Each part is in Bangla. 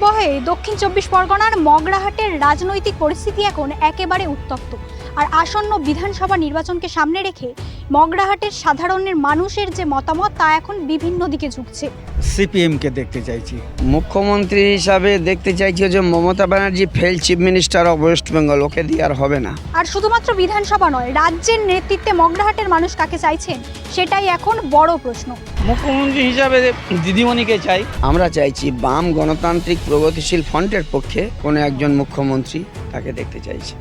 আবহে দক্ষিণ চব্বিশ পরগনার মগরাহাটের রাজনৈতিক পরিস্থিতি এখন একেবারে উত্তপ্ত। আর আসন্ন বিধানসভা নির্বাচনকে সামনে রেখে মগরাহাটের সাধারণের মানুষের যে মতামত তা এখন বিভিন্ন দিকে ঝুঁকছে। সিপিএমকে দেখতে চাইছি। মুখ্যমন্ত্রী হিসাবে দেখতে চাইছি যে Mamata Banerjee fail chief minister of West Bengal, ওকে দিয়ে আর হবে না। আর শুধুমাত্র বিধানসভা নয়, রাজ্যের নেতৃত্বে মগরাহাটের মানুষ কাকে চাইছেন সেটাই এখন বড় প্রশ্ন। মুখ্যমন্ত্রী হিসাবে দিদিমণিকে চাই। আমরা চাইছি বাম গণতান্ত্রিক প্রগতিশীল ফ্রন্টের পক্ষে কোনো একজন মুখ্যমন্ত্রী, তাকে দেখতে চাইছি।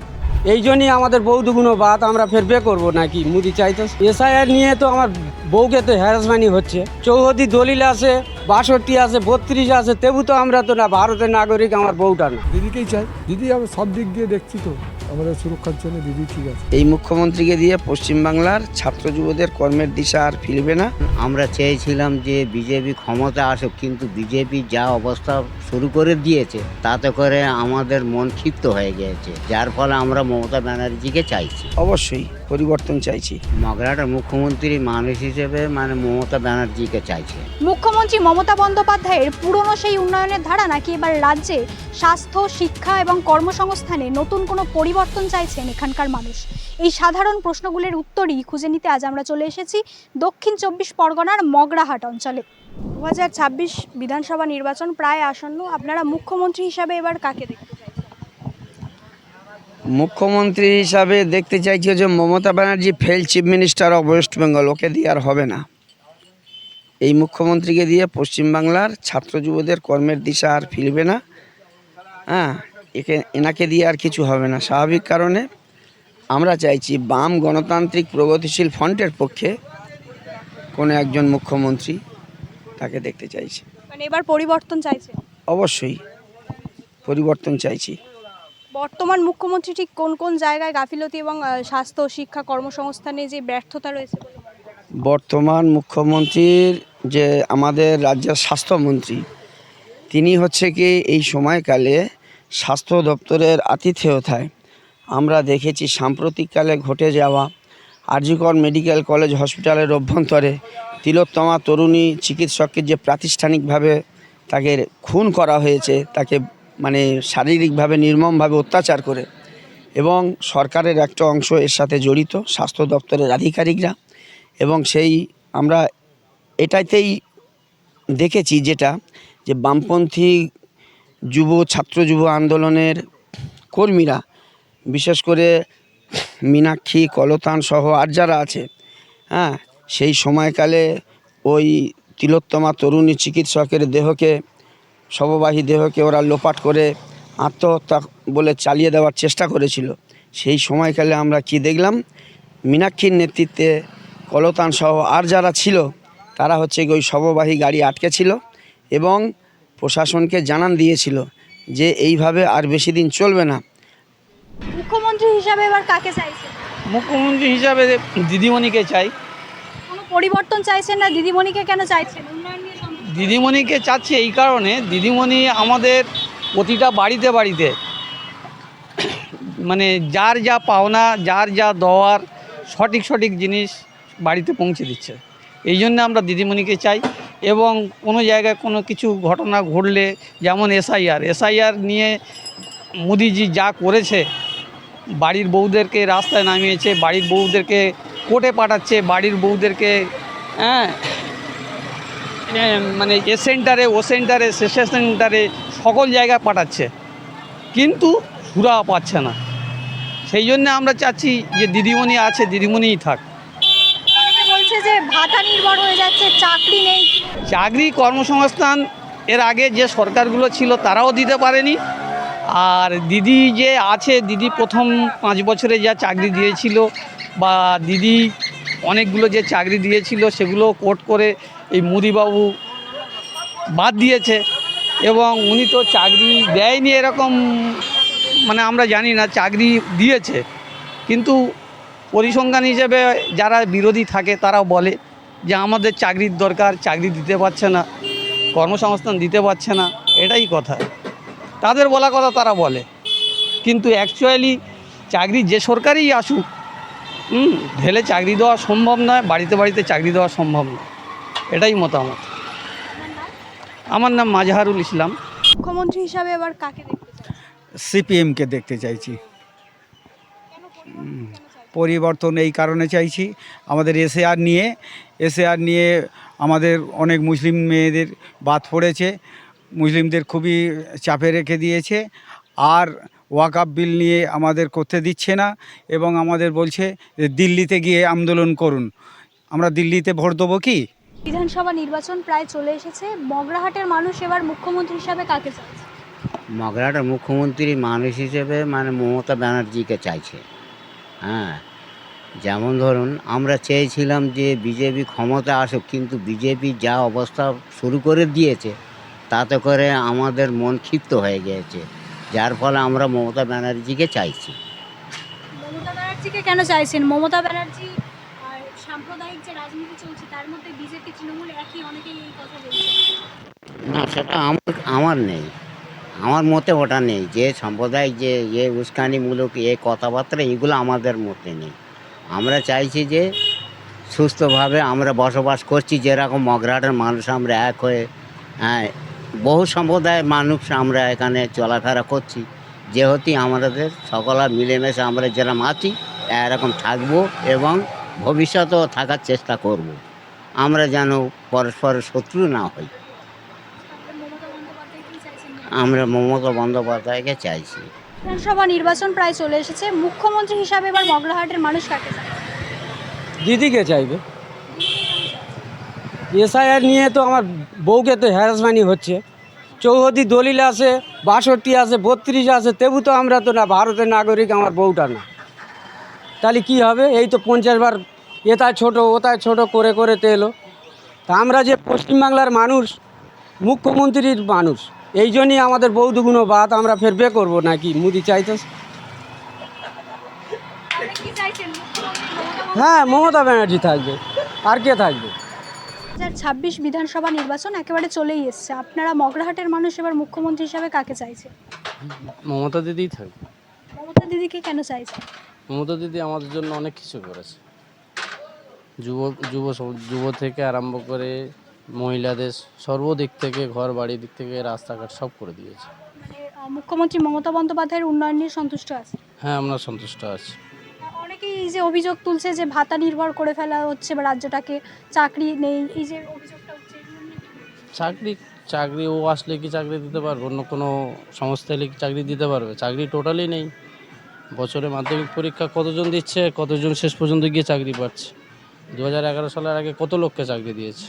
এই জন্যই আমাদের বৌদিগুলো বাদ আমরা ফের বে করবো নাকি মোদি চাইতো। এসআইআর নিয়ে তো আমার বউকে তো হ্যারাসমেন্টই হচ্ছে। 34 দলিল আছে, 62 আছে, 32 আছে, তেবু তো আমরা তো না ভারতের নাগরিক, আমার বউটা না। দিদিকেই চাই। দিদি আমরা সব দিক দিয়ে দেখছি তো আমাদের সুরক্ষার জন্য দিদি ঠিক আছে। এই মুখ্যমন্ত্রীকে দিয়ে পশ্চিমবাংলার ছাত্র যুবদের কর্মের দিশা আর ফিরবে না। আমরা চেয়েছিলাম যে বিজেপি ক্ষমতা আসুক, কিন্তু বিজেপি যা অবস্থা শুরু করে দিয়েছে তাতে করে আমাদের মন ক্ষিপ্ত হয়ে গিয়েছে, যার ফলে আমরা মমতা ব্যানার্জিকে চাইছি। অবশ্যই পরিবর্তন চাইছি। মগরাহাটের মুখ্যমন্ত্রী মানুষ হিসেবে মমতা ব্যানার্জিকে চাইছে। মুখ্যমন্ত্রী মমতা বন্দ্যোপাধ্যায়ের পুরনো সেই উন্নয়নের ধারা নাকি এবার রাজ্যে স্বাস্থ্য, শিক্ষা এবং কর্মসংস্থানে নতুন কোনো পরিবর্তন চাইছেন এখানকার মানুষ? এই সাধারণ প্রশ্নগুলির উত্তরই খুঁজে নিতে আজ আমরা চলে এসেছি দক্ষিণ চব্বিশ পরগনার মগরাহাট অঞ্চলে। 2026 বিধানসভা নির্বাচন প্রায় আসন্ন, আপনারা মুখ্যমন্ত্রী হিসাবে এবার কাকে দেখতে চাইছেন? মুখ্যমন্ত্রী হিসাবে দেখতে চাইছি যে Mamata Banerjee fail chief minister of West Bengal, ওকে দিয়ে আর হবে না। এই মুখ্যমন্ত্রীকে দিয়ে পশ্চিমবাংলার ছাত্র যুবদের কর্মের দিশা আর ফিরবে না। এনাকে দিয়ে আর কিছু হবে না। স্বাভাবিক কারণে আমরা চাইছি বাম গণতান্ত্রিক প্রগতিশীল ফ্রন্টের পক্ষে কোনো একজন মুখ্যমন্ত্রী, তাকে দেখতে চাইছি। মানে এবার পরিবর্তন চাইছেন? অবশ্যই পরিবর্তন চাইছি। বর্তমান মুখ্যমন্ত্রী ঠিক কোন কোন জায়গায় গাফিলতি এবং স্বাস্থ্য, শিক্ষা, কর্মসংস্থানে যে ব্যর্থতা রয়েছে? বর্তমান মুখ্যমন্ত্রীর যে আমাদের রাজ্যের স্বাস্থ্যমন্ত্রী, তিনি হচ্ছে কি এই সময়কালে স্বাস্থ্য দপ্তরের আতিথেয়তায় আমরা দেখেছি সাম্প্রতিককালে ঘটে যাওয়া আর.জি. কর মেডিকেল কলেজ হসপিটালের অভ্যন্তরে তিলোত্তমা তরুণী চিকিৎসককে যে প্রাতিষ্ঠানিকভাবে তাকে খুন করা হয়েছে, তাকে শারীরিকভাবে নির্মমভাবে অত্যাচার করে, এবং সরকারের একটা অংশ এর সাথে জড়িত, স্বাস্থ্য দপ্তরের আধিকারিকরা। এবং সেই আমরা এটাতেই দেখেছি যেটা যে বামপন্থী ছাত্র যুব আন্দোলনের কর্মীরা, বিশেষ করে মীনাক্ষী, কলতান সহ আর যারা আছে, সেই সময়কালে ওই তিলোত্তমা তরুণী চিকিৎসকের শববাহী দেহকে ওরা লোপাট করে আত্মহত্যা বলে চালিয়ে দেওয়ার চেষ্টা করেছিল। সেই সময়কালে আমরা কি দেখলাম, মীনাক্ষীর নেতৃত্বে কলতান সহ আর যারা ছিল তারা হচ্ছে ওই শববাহী গাড়ি আটকে ছিল এবং প্রশাসনকে জানান দিয়েছিল যে এইভাবে আর বেশি দিন চলবে না। মুখ্যমন্ত্রী হিসাবে এবার কাকে চাইছেন? মুখ্যমন্ত্রী হিসাবে দিদিমণিকে চাই। কোনো পরিবর্তন চাইছেন না? দিদিমণিকে কেন চাইছেন? উন্নয়ন নিয়ে দিদিমণিকে চাচ্ছি এই কারণে, দিদিমণি আমাদের প্রতিটা বাড়িতে বাড়িতে যার যা পাওনা, যার যা দেওয়ার সঠিক জিনিস বাড়িতে পৌঁছে দিচ্ছে। এই জন্য আমরা দিদিমণিকে চাই। এবং কোনো জায়গায় কোনো কিছু ঘটনা ঘটলে, যেমন এসআইআর নিয়ে মোদিজি যা করেছে, বাড়ির বউদেরকে রাস্তায় নামিয়েছে, বাড়ির বউদেরকে কোর্টে পাঠাচ্ছে, বাড়ির বউদেরকে এ সেন্টারে, ও সেন্টারে, সেশন সেন্টারে, সকল জায়গায় পাঠাচ্ছে, কিন্তু সুরা পাচ্ছে না। সেই জন্য আমরা চাচ্ছি যে দিদিমণি আছে, দিদিমণিই থাক। বলছে যে ভাতা নির্ভর হয়ে যাচ্ছে, চাকরি নেই। চাকরি, কর্মসংস্থান এর আগে যে সরকারগুলো ছিল তারাও দিতে পারেনি। আর দিদি যে আছে, দিদি প্রথম 5 বছরে যা চাকরি দিয়েছিল, বা দিদি অনেকগুলো যে চাকরি দিয়েছিল সেগুলো কোর্ট করে এই মোদিবাবু বাদ দিয়েছে। এবং উনি তো চাকরি দেয়নি এরকম আমরা জানি না, চাকরি দিয়েছে। কিন্তু পরিসংখ্যান হিসেবে যারা বিরোধী থাকে তারাও বলে যে আমাদের চাকরির দরকার, চাকরি দিতে পারছে না, কর্মসংস্থান দিতে পারছে না। এটাই কথা, তাদের বলা কথা তারা বলে। কিন্তু অ্যাকচুয়ালি চাকরি যে সরকারই আসুক, ঢেলে চাকরি দেওয়া সম্ভব নয়, বাড়িতে বাড়িতে চাকরি দেওয়া সম্ভব নয়। এটাই মতামত। আমার নাম মাজহারুল ইসলাম। মুখ্যমন্ত্রী হিসাবে এবার কাকে দেখতে চান? সিপিএমকে দেখতে চাইছি। পরিবর্তন এই কারণে চাইছি, আমাদের এসএআর নিয়ে আমাদের অনেক মুসলিম মেয়েদের বাদ পড়েছে, মুসলিমদের খুবই চাপে রেখে দিয়েছে। আর ওয়াকফ বিল নিয়ে আমাদের করতে দিচ্ছে না এবং আমাদের বলছে যে দিল্লিতে গিয়ে আন্দোলন করুন। আমরা দিল্লিতে ভোট দেবো কি? বিধানসভা নির্বাচন প্রায় চলে এসেছে, মগরাহাটের মানুষ এবার মুখ্যমন্ত্রী হিসাবে কাকে চাইছে? মগরাহাটের মুখ্যমন্ত্রী মানুষ হিসেবে মানে মমতা ব্যানার্জিকে চাইছে। হ্যাঁ, যেমন ধরুন আমরা চেয়েছিলাম যে বিজেপি ক্ষমতা আসুক, কিন্তু বিজেপি যা অবস্থা শুরু করে দিয়েছে তাতে করে আমাদের মন ক্ষিপ্ত হয়ে গিয়েছে, যার ফলে আমরা মমতা ব্যানার্জিকে চাইছি। মমতা ব্যানার্জিকে কেন চাইছেন? মমতা ব্যানার্জি আর সাম্প্রদায়িক যে রাজনীতি চলছে তার মধ্যে বিজেপি তৃণমূল একই, অনেকেই এই কথা বলছে। না, সেটা আমার নেই, আমার মতে ওটা নেই, যে সাম্প্রদায়িক যে উস্কানিমূলক কথাবার্তা এগুলো আমাদের মধ্যে নেই। আমরা চাইছি যে সুস্থভাবে আমরা বসবাস করছি, যেরকম মগরাহাটের মানুষ আমরা এক হয়ে, হ্যাঁ, বহু সম্প্রদায়ের মানুষ আমরা এখানে চলাফেরা করছি, যেহেতু আমাদের সকলা মিলেমিশে আমরা যেরকম আছি এরকম থাকবো এবং ভবিষ্যতেও থাকার চেষ্টা করব। আমরা যেন পরস্পরের শত্রু না হই। আমরা মমতা বন্দ্যোপাধ্যায়কে চাইছি। বিধানসভা নির্বাচন প্রায় চলে এসেছে, মুখ্যমন্ত্রী হিসাবে এবার মগরাহাটের মানুষ কাকে চাইছে? দিদিকে চাইবে। এসআইআর নিয়ে তো আমার বউকে তো হ্যারাসমেন্টই হচ্ছে। 64 দলিল আছে, 62 আছে, 32 আছে, তবু তো আমরা তো না ভারতের নাগরিক, আমার বউটা না। তাহলে কি হবে? এই তো 50 বার এটায় ছোট ওটায় ছোট করে করে তো এলো। তা আমরা যে পশ্চিমবাংলার মানুষ, মুখ্যমন্ত্রীর মানুষ, এই জন্যই আমাদের বউ দুগুণ বাদ, আমরা ফের বে করবো নাকি মোদি চাইতো? হ্যাঁ, মমতা ব্যানার্জি থাকবে, আর কে থাকবে? 2026 বিধানসভা নির্বাচন একেবারে চলেই এসছে, আপনারা মগরাহাটের মানুষ এবার মুখ্যমন্ত্রী হিসাবে কাকে চাইছে? মমতা দিদিই থাকবে। মমতা দিদিকে কেন চাইছে? মমতা দিদি আমাদের জন্য অনেক কিছু করেছে, যুব থেকে আরম্ভ করে মহিলাদের সর্বদিক থেকে, ঘর বাড়ির দিক থেকে রাস্তাঘাট সব করে দিয়েছে। মানে মুখ্যমন্ত্রী মমতা বন্দ্যোপাধ্যায়ের উন্নয়ন নিয়ে সন্তুষ্ট আছে? হ্যাঁ, আমরা সন্তুষ্ট আছি। অনেকেই এই যে অভিযোগ তুলছে যে ভাতা নির্ভর করে ফেলা হচ্ছে বা রাজ্যটাকে, চাকরি নেই, এই যে অভিযোগটা হচ্ছে, চাকরি ও আসলে কি চাকরি দিতে পারবে? অন্য কোনো সংস্থা এলে কি চাকরি দিতে পারবে? চাকরি টোটালি নেই। বছরে মাধ্যমিক পরীক্ষা কতজন দিচ্ছে, কতজন শেষ পর্যন্ত গিয়ে চাকরি পাচ্ছে? 2011 সালের আগে কত লোককে চাকরি দিয়েছে?